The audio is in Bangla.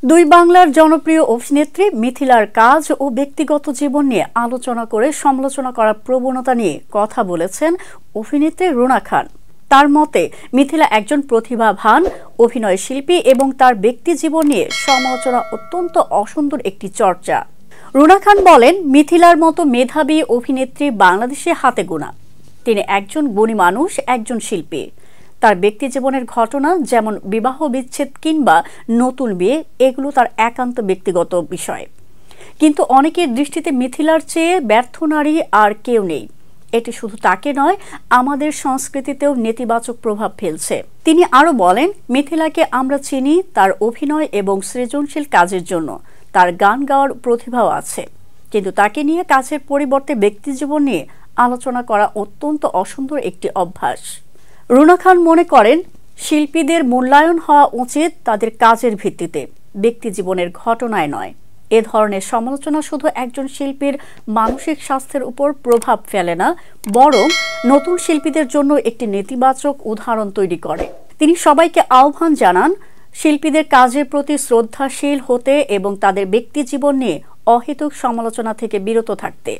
দুই বাংলার জনপ্রিয় অভিনেত্রী মিথিলার কাজ ও ব্যক্তিগত জীবন নিয়ে আলোচনা করে সমালোচনা করার প্রবণতা নিয়ে কথা বলেছেন অভিনেত্রী রুনা খান। তার মতে, মিথিলা একজন প্রতিভাবান অভিনয় শিল্পী এবং তার ব্যক্তিজীবন নিয়ে সমালোচনা অত্যন্ত অসুন্দর একটি চর্চা। রুনা খান বলেন, মিথিলার মতো মেধাবী অভিনেত্রী বাংলাদেশে হাতে গোনা। তিনি একজন গুণী মানুষ, একজন শিল্পী। তার ব্যক্তিজীবনের ঘটনা, যেমন বিবাহ বিচ্ছেদ কিংবা নতুন বিয়ে, এগুলো তার একান্ত ব্যক্তিগত বিষয়। কিন্তু অনেকের দৃষ্টিতে মিথিলার চেয়ে ব্যর্থ নারী আর কেউ নেই। এটি শুধু তাকে নয়, আমাদের সংস্কৃতিতেও নেতিবাচক প্রভাব ফেলছে। তিনি আরও বলেন, মিথিলাকে আমরা চিনি তার অভিনয় এবং সৃজনশীল কাজের জন্য। তার গান গাওয়ার প্রতিভাও আছে, কিন্তু তাকে নিয়ে কাজের পরিবর্তে ব্যক্তিজীবন নিয়ে আলোচনা করা অত্যন্ত অসুন্দর একটি অভ্যাস। রুনা খান মনে করেন, শিল্পীদের মূল্যায়ন হওয়া উচিত তাদের কাজের ভিত্তিতে, ব্যক্তিজীবনের ঘটনায় নয়। এ ধরনের সমালোচনা শুধু একজন শিল্পীর মানসিক স্বাস্থ্যের উপর প্রভাব ফেলে না, বরং নতুন শিল্পীদের জন্য একটি নেতিবাচক উদাহরণ তৈরি করে। তিনি সবাইকে আহ্বান জানান, শিল্পীদের কাজের প্রতি শ্রদ্ধাশীল হতে এবং তাদের ব্যক্তিজীবন নিয়ে অহেতুক সমালোচনা থেকে বিরত থাকতে।